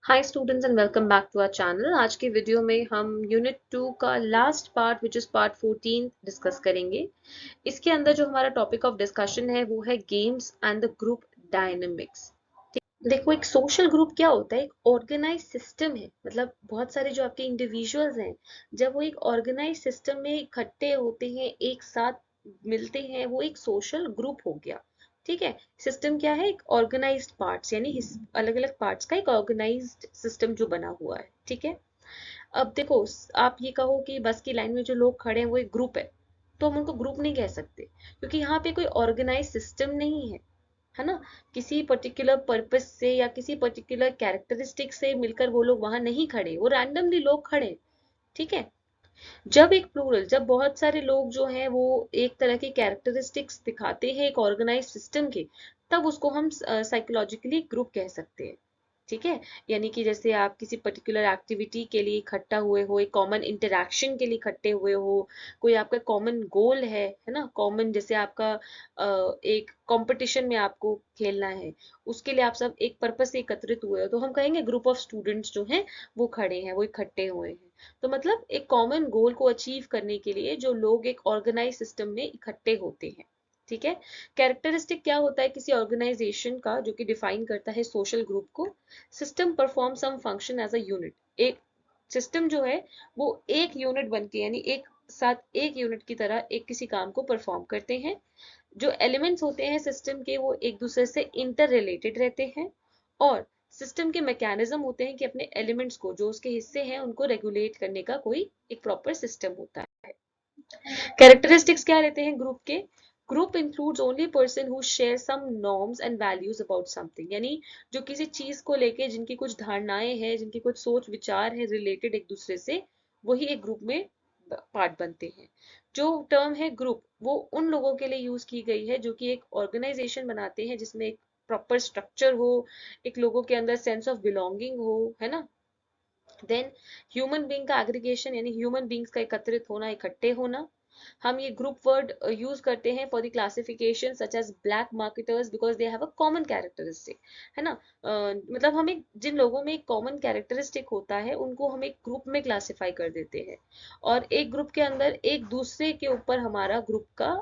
Hi students and welcome back to our channel. आज की video में हम यूनिट 2 का last part which is part 14 discuss करेंगे। इसके अंदर जो हमारा टॉपिक ऑफ डिस्कशन है वो है games and the group dynamics. देखो, एक सोशल ग्रुप क्या होता है? एक ऑर्गेनाइज सिस्टम है। मतलब बहुत सारे जो आपके इंडिविजुअल्स हैं, जब वो एक ऑर्गेनाइज सिस्टम में इकट्ठे होते हैं, एक साथ मिलते हैं, वो एक सोशल ग्रुप हो गया। ठीक है। सिस्टम क्या है? एक ऑर्गेनाइज्ड पार्ट्स, यानी अलग अलग पार्ट्स का एक ऑर्गेनाइज्ड सिस्टम जो बना हुआ है। ठीक है। अब देखो, आप ये कहो कि बस की लाइन में जो लोग खड़े हैं वो एक ग्रुप है, तो हम उनको ग्रुप नहीं कह सकते, क्योंकि यहाँ पे कोई ऑर्गेनाइज सिस्टम नहीं है ना। किसी पर्टिकुलर पर्पस से या किसी पर्टिकुलर कैरेक्टरिस्टिक से मिलकर वो लोग वहां नहीं खड़े, वो रैंडमली लोग खड़े। ठीक है। जब एक प्लूरल, जब बहुत सारे लोग जो हैं वो एक तरह के कैरेक्टरिस्टिक्स दिखाते हैं एक ऑर्गेनाइज सिस्टम के, तब उसको हम साइकोलॉजिकली ग्रुप कह सकते हैं। ठीक है। यानी कि जैसे आप किसी पर्टिकुलर एक्टिविटी के लिए इकट्ठा हुए हो, एक कॉमन इंटरेक्शन के लिए इकट्ठे हुए हो, कोई आपका कॉमन गोल है ना, कॉमन, जैसे आपका एक कंपटीशन में आपको खेलना है, उसके लिए आप सब एक पर्पस से एकत्रित हुए हो, तो हम कहेंगे ग्रुप ऑफ स्टूडेंट्स जो हैं वो खड़े हैं, वो इकट्ठे हुए हैं। तो मतलब एक कॉमन गोल को अचीव करने के लिए जो लोग एक ऑर्गेनाइज सिस्टम में इकट्ठे होते हैं। ठीक है। कैरेक्टरिस्टिक क्या होता है किसी ऑर्गेनाइजेशन का, जो कि डिफाइन करता है सोशल ग्रुप को? System perform some function as a unit. एक सिस्टम जो है वो एक यूनिट बन के, यानी एक साथ एक यूनिट की तरह एक किसी काम को परफॉर्म करते हैं। जो एलिमेंट्स होते हैं सिस्टम के वो एक दूसरे से इंटर रिलेटेड रहते हैं, और सिस्टम के मैकेनिज्म होते हैं कि अपने एलिमेंट्स को, जो उसके हिस्से हैं, उनको रेगुलेट करने का कोई एक प्रॉपर सिस्टम होता है। कैरेक्टरिस्टिक्स क्या रहते हैं ग्रुप के? Group includes only person who share some norms and values about something, यानी जो किसी चीज को लेके जिनकी कुछ धारणाएं हैं, जिनकी कुछ सोच विचार है रिलेटेड एक दूसरे से, वही एक ग्रुप में पार्ट बनते हैं। जो टर्म है ग्रुप, वो उन लोगों के लिए यूज की गई है जो कि एक ऑर्गेनाइजेशन बनाते हैं जिसमें एक प्रॉपर स्ट्रक्चर हो, एक लोगों के अंदर सेंस ऑफ बिलोंगिंग हो, है ना। देन ह्यूमन बींग का एग्रीगेशन, यानी ह्यूमन बींग्स का एकत्रित होना, इकट्ठे होना। हम ये ग्रुप वर्ड यूज करते हैं for the classification such as black marketers because they have a common characteristic, है ना। मतलब हम एक, जिन लोगों में एक कॉमन कैरेक्टरिस्टिक होता है उनको हम एक ग्रुप में क्लासिफाई कर देते हैं, और एक ग्रुप के अंदर एक दूसरे के ऊपर हमारा ग्रुप का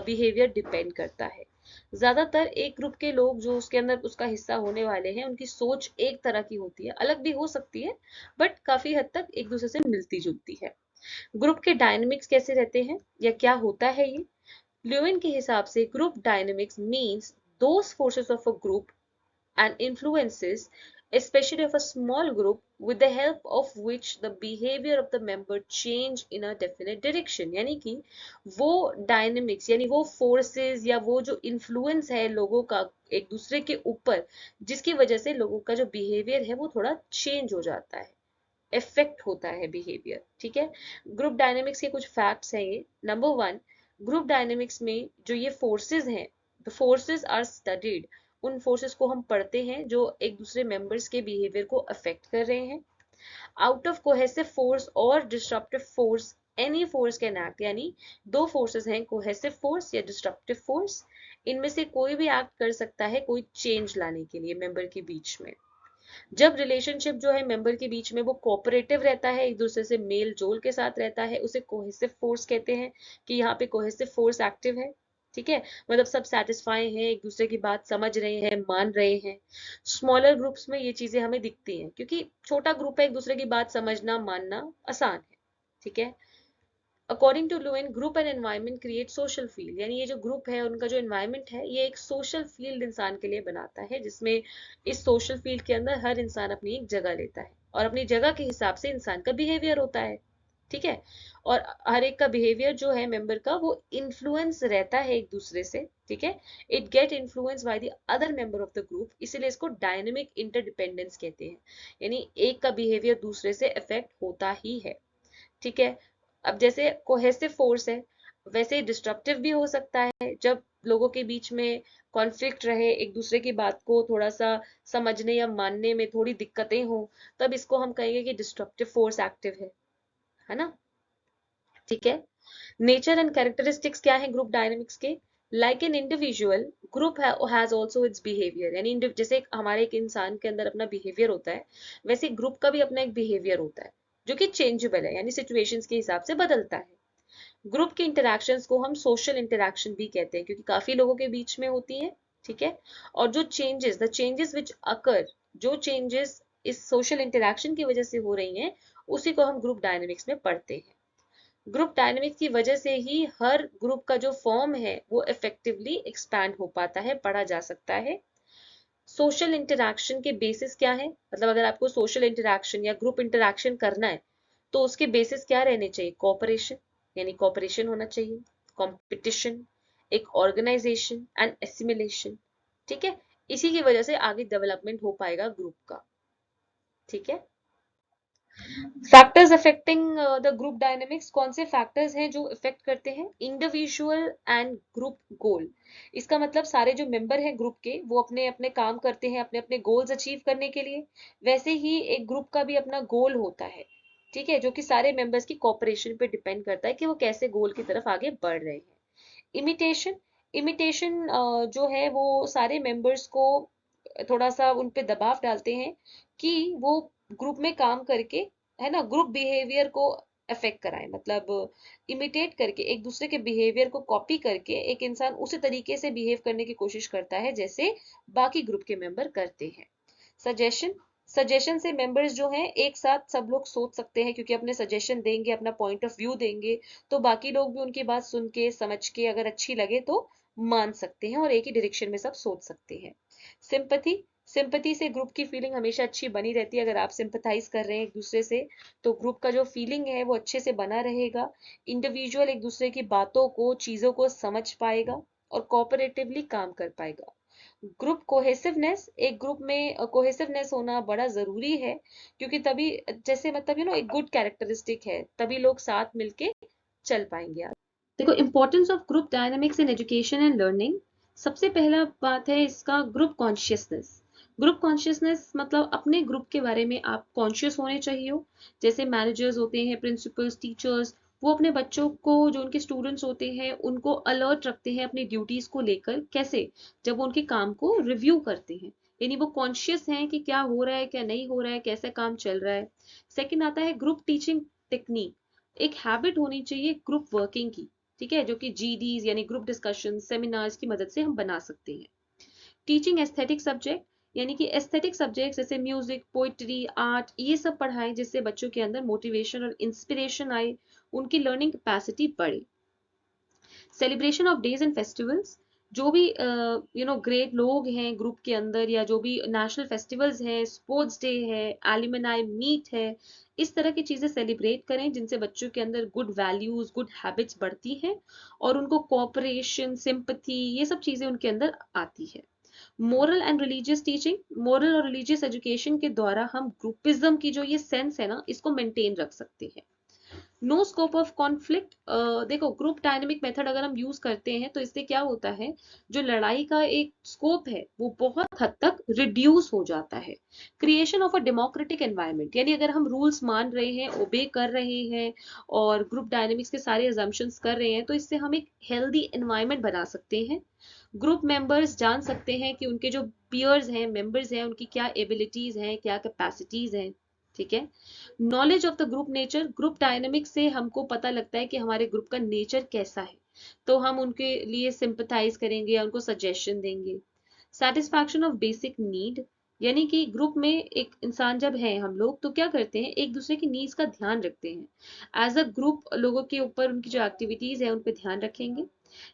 बिहेवियर डिपेंड करता है। ज्यादातर एक ग्रुप के लोग जो उसके अंदर उसका हिस्सा होने वाले हैं, उनकी सोच एक तरह की होती है, अलग भी हो सकती है, बट काफी हद तक एक दूसरे से मिलती जुलती है। ग्रुप के डायनेमिक्स कैसे रहते हैं या क्या होता है ये? ल्यूइन के हिसाब से group dynamics means those forces of a group and influences, especially of a small group, with the help of which the behavior of the member change in a definite direction। यानी कि वो डायनेमिक्स, यानी वो forces या वो जो influence है लोगों का एक दूसरे के ऊपर, जिसकी वजह से लोगों का जो बिहेवियर है वो थोड़ा चेंज हो जाता है, इफेक्ट होता है बिहेवियर। ठीक है। ग्रुप डायनेमिक्स के कुछ फैक्ट्स हैं ये। नंबर वन, ग्रुप डायनेमिक्स में जो ये फोर्सेस हैं, द फोर्सेस आर स्टडीड। उन फोर्सेस को हम पढ़ते हैं जो एक दूसरे मेंबर्स के बिहेवियर को अफेक्ट कर रहे हैं। आउट ऑफ कोहेसिव फोर्स और disruptive force any force can act, यानी दो फोर्सेस हैं, कोहेसिव फोर्स या डिस्ट्रप्टिव फोर्स, इनमें से कोई भी एक्ट कर सकता है कोई चेंज लाने के लिए मेंबर के बीच में। जब रिलेशनशिप जो है मेंबर के बीच में वो कोऑपरेटिव रहता है, एक दूसरे से मेल जोल के साथ रहता है, उसे कोहेसिव फोर्स कहते हैं, कि यहाँ पे कोहेसिव फोर्स एक्टिव है। ठीक है। मतलब सब सेटिस्फाई हैं, एक दूसरे की बात समझ रहे हैं, मान रहे हैं। स्मॉलर ग्रुप्स में ये चीजें हमें दिखती हैं, क्योंकि छोटा ग्रुप है, एक दूसरे की बात समझना मानना आसान है। ठीक है। According to Lewin, group and environment create social field, यानी ये जो ग्रुप है उनका जो एनवायरनमेंट है ये एक सोशल फील्ड इंसान के लिए बनाता है, जिसमें इस सोशल फील्ड के अंदर हर इंसान अपनी एक जगह लेता है, और अपनी जगह के हिसाब से इंसान का बिहेवियर होता है। ठीक है। और हर एक का बिहेवियर जो है मेंबर का, वो इन्फ्लुएंस रहता है एक दूसरे से। ठीक है। It get influence by the other member of the group, इसीलिए इसको डायनेमिक इंटरडिपेंडेंस कहते हैं, यानी एक का बिहेवियर दूसरे से अफेक्ट होता ही है। ठीक है। अब जैसे कोहेसिव फोर्स है, वैसे डिस्ट्रप्टिव भी हो सकता है, जब लोगों के बीच में कॉन्फ्लिक्ट रहे, एक दूसरे की बात को थोड़ा सा समझने या मानने में थोड़ी दिक्कतें हो, तब इसको हम कहेंगे कि डिस्ट्रप्टिव फोर्स एक्टिव है ना। ठीक है। नेचर एंड कैरेक्टरिस्टिक्स क्या है ग्रुप डायनेमिक्स के? Like an individual, group has also it's behaviour, यानी जैसे हमारे एक इंसान के अंदर अपना बिहेवियर होता है, वैसे ग्रुप का भी अपना एक बिहेवियर होता है जो कि चेंजेबल है, यानी सिचुएशंस के हिसाब से बदलता है। ग्रुप के इंटरेक्शंस को हम सोशल इंटरेक्शन भी कहते हैं, क्योंकि काफी लोगों के बीच में होती है, ठीक है। और जो चेंजेस, द चेंजेस विच अकर, जो चेंजेस इस सोशल इंटरेक्शन की वजह से हो रही हैं, उसी को हम ग्रुप डायनेमिक्स में पढ़ते हैं। ग्रुप डायनेमिक्स की वजह से ही हर ग्रुप का जो फॉर्म है वो इफेक्टिवली एक्सपैंड हो पाता है, पढ़ा जा सकता है। सोशल इंटरैक्शन के बेसिस क्या है, मतलब अगर आपको सोशल इंटरैक्शन या ग्रुप इंटरैक्शन करना है तो उसके बेसिस क्या रहने चाहिए? कोऑपरेशन, यानी कोऑपरेशन होना चाहिए, कंपटीशन, एक ऑर्गेनाइजेशन एंड एसिमिलेशन, ठीक है। इसी की वजह से आगे डेवलपमेंट हो पाएगा ग्रुप का, ठीक है। Factors affecting the group dynamics, कौन से फैक्टर्स हैं जो इफेक्ट करते हैं? इंडिविजुअल एंड ग्रुप गोल, इसका मतलब सारे जो मेंबर हैं ग्रुप के वो अपने अपने काम करते हैं अपने अपने गोल्स अचीव करने के लिए, वैसे ही एक ग्रुप का भी अपना गोल होता है, ठीक है, जो कि सारे मेंबर्स की कोऑपरेशन पे डिपेंड करता है कि वो कैसे गोल की तरफ आगे बढ़ रहे हैं। इमिटेशन, इमिटेशन जो है वो सारे मेंबर्स को थोड़ा सा उन पे दबाव डालते हैं कि वो ग्रुप में काम करके, है ना, ग्रुप बिहेवियर को अफेक्ट कराए, मतलब इमिटेट करके एक दूसरे के बिहेवियर को कॉपी करके एक इंसान उसी तरीके से बिहेव करने की कोशिश करता है जैसे बाकी ग्रुप के मेंबर करते हैं। सजेशन, सजेशन से मेंबर्स जो हैं एक साथ सब लोग सोच सकते हैं, क्योंकि अपने सजेशन देंगे, अपना पॉइंट ऑफ व्यू देंगे, तो बाकी लोग भी उनकी बात सुन के समझ के अगर अच्छी लगे तो मान सकते हैं और एक ही डायरेक्शन में सब सोच सकते हैं। सिंपथी, सिंपथी से ग्रुप की फीलिंग हमेशा अच्छी बनी रहती है, अगर आप सिंपथाइज कर रहे हैं एक दूसरे से तो ग्रुप का जो फीलिंग है वो अच्छे से बना रहेगा। इंडिविजुअल एक दूसरे की बातों को, चीजों को समझ पाएगा और कोऑपरेटिवली काम कर पाएगा। ग्रुप कोहेसिवनेस, एक ग्रुप में कोहेसिवनेस होना बड़ा जरूरी है, क्योंकि तभी, जैसे मतलब एक गुड कैरेक्टरिस्टिक है, तभी लोग साथ मिलके चल पाएंगे आगे। देखो, importance of group dynamics in education and learning, सबसे पहला बात है इसका ग्रुप कॉन्शियसनेस। ग्रुप कॉन्शियसनेस मतलब अपने ग्रुप के बारे में आप कॉन्शियस होने चाहिए हो, जैसे मैनेजर्स होते हैं, प्रिंसिपल्स, टीचर्स, वो अपने बच्चों को, जो उनके स्टूडेंट्स होते हैं उनको अलर्ट रखते हैं अपनी ड्यूटीज को लेकर, कैसे? जब वो उनके काम को रिव्यू करते हैं, यानी वो कॉन्शियस हैं कि क्या हो रहा है, क्या नहीं हो रहा है, कैसा काम चल रहा है। सेकंड आता है ग्रुप टीचिंग टेक्निक, एक हैबिट होनी चाहिए ग्रुप वर्किंग की, ठीक है, जो कि जीडीज यानी ग्रुप डिस्कशन, सेमिनार्स की मदद से हम बना सकते हैं। टीचिंग एस्थेटिक सब्जेक्ट, यानी कि एस्थेटिक सब्जेक्ट जैसे म्यूजिक, पोइट्री, आर्ट, ये सब पढ़ाएं जिससे बच्चों के अंदर मोटिवेशन और इंस्पिरेशन आए, उनकी लर्निंग कैपेसिटी बढ़े। Celebration of days and festivals, जो भी ग्रेट लोग हैं ग्रुप के अंदर, या जो भी नेशनल फेस्टिवल्स हैं, स्पोर्ट्स डे है, एलिमनाई मीट है, इस तरह की चीजें सेलिब्रेट करें जिनसे बच्चों के अंदर गुड वैल्यूज, गुड हैबिट्स बढ़ती हैं और उनको कोऑपरेशन, सिंपथी, ये सब चीजें उनके अंदर आती है। Moral and religious teaching, moral और रिलीजियस एजुकेशन के द्वारा हम ग्रुपिज्म की जो ये सेंस है ना, इसको मेंटेन रख सकते हैं। नो स्कोप ऑफ कॉन्फ्लिक्ट, देखो ग्रुप डायनेमिक मेथड अगर हम यूज करते हैं तो इससे क्या होता है, जो लड़ाई का एक स्कोप है वो बहुत हद तक रिड्यूस हो जाता है। Creation of a democratic environment, यानी अगर हम रूल्स मान रहे हैं, ओबे कर रहे हैं और ग्रुप डायनेमिक्स के सारे अजम्पशंस कर रहे हैं, तो इससे हम एक हेल्दी एनवायरनमेंट बना सकते हैं। ग्रुप मेंबर्स जान सकते हैं कि उनके जो पियर्स हैं, मेंबर्स हैं, उनकी क्या एबिलिटीज हैं, क्या कैपेसिटीज हैं, ठीक है। Knowledge of the group nature, group dynamics से हमको पता लगता है कि हमारे ग्रुप का नेचर कैसा है, तो हम उनके लिए सिंपथाइज करेंगे या उनको सजेशन देंगे। सेटिस्फैक्शन ऑफ बेसिक नीड, यानी कि ग्रुप में एक इंसान जब है, हम लोग तो क्या करते हैं, एक दूसरे की नीड्स का ध्यान रखते हैं, एज अ ग्रुप लोगों के ऊपर उनकी जो एक्टिविटीज है उन पर ध्यान रखेंगे।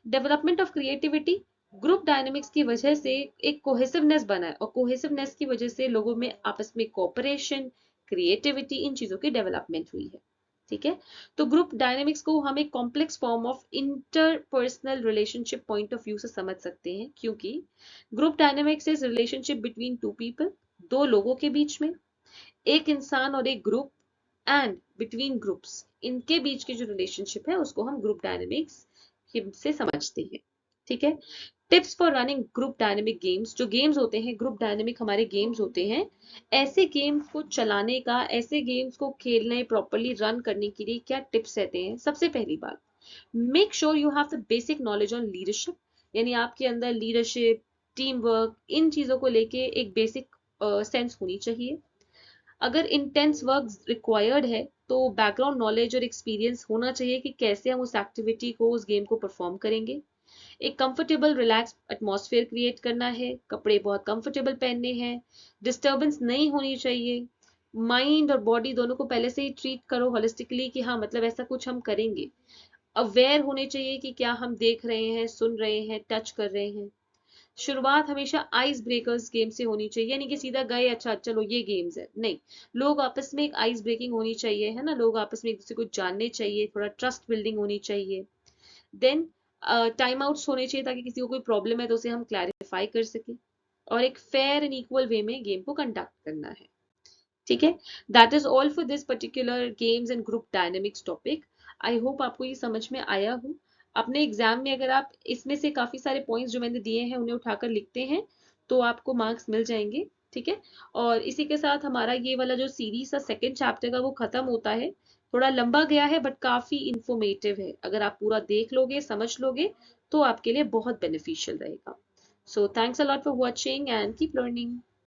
Development of creativity, group dynamics की वजह से एक कोहेसिवनेस बना है और कोहेसिवनेस की वजह से लोगों में आपस में कोऑपरेशन, क्रिएटिविटी, इन चीजों की डेवलपमेंट हुई है, ठीक है। तो ग्रुप डायनेमिक्स को हम एक complex form of interpersonal relationship point of view से समझ सकते हैं, क्योंकि group dynamics is relationship between two people, दो लोगों के बीच में, एक इंसान और एक ग्रुप, एंड बिटवीन ग्रुप्स, इनके बीच की जो रिलेशनशिप है उसको हम ग्रुप डायनेमिक्स से समझते हैं, ठीक है। Tips for running group dynamic games, जो गेम्स होते हैं ग्रुप डायनेमिक हमारे गेम्स होते हैं, ऐसे गेम्स को चलाने का, ऐसे गेम्स को खेलने, प्रॉपरली रन करने के लिए क्या टिप्स रहते हैं? सबसे पहली बात, make sure you have the basic knowledge on leadership, यानी आपके अंदर लीडरशिप, टीम वर्क, इन चीजों को लेके एक बेसिक सेंस होनी चाहिए। अगर इंटेंस वर्क रिक्वायर्ड है तो बैकग्राउंड नॉलेज और एक्सपीरियंस होना चाहिए कि कैसे हम उस एक्टिविटी को, उस गेम को परफॉर्म करेंगे। एक कंफर्टेबल रिलैक्स एटमॉस्फेयर क्रिएट करना है, कपड़े बहुत कंफर्टेबल पहनने हैं, डिस्टर्बेंस नहीं होनी चाहिए। माइंड और बॉडी दोनों को पहले से ही ट्रीट करो होलिस्टिकली कि हाँ मतलब ऐसा कुछ हम करेंगे। अवेयर होने चाहिए कि क्या हम देख रहे हैं, सुन रहे हैं, टच कर रहे हैं। शुरुआत हमेशा आइस ब्रेकर्स गेम से होनी चाहिए, यानी कि सीधा गए अच्छा चलो ये गेम्स है, नहीं। लोग आपस में एक आइस ब्रेकिंग होनी चाहिए, है ना, लोग आपस में एक दूसरे को जानने चाहिए, थोड़ा ट्रस्ट बिल्डिंग होनी चाहिए। देन टाइम आउट्स होने चाहिए ताकि किसी को कोई प्रॉब्लम है तो उसे हम क्लैरिफाई कर सके। और एक फेयर एंड इक्वल वे में गेम को कंडक्ट करना है। ठीक है, that is all for this particular games and group dynamics topic. I hope आपको ये समझ में आया हो। अपने एग्जाम में अगर आप इसमें से काफी सारे पॉइंट्स जो मैंने दिए हैं उन्हें उठाकर लिखते हैं तो आपको मार्क्स मिल जाएंगे। ठीक है, और इसी के साथ हमारा ये वाला जो सीरीज का सेकेंड चैप्टर का वो खत्म होता है। थोड़ा लंबा गया है बट काफी इंफॉर्मेटिव है, अगर आप पूरा देख लोगे, समझ लोगे तो आपके लिए बहुत बेनिफिशियल रहेगा। So thanks a lot for watching and keep learning.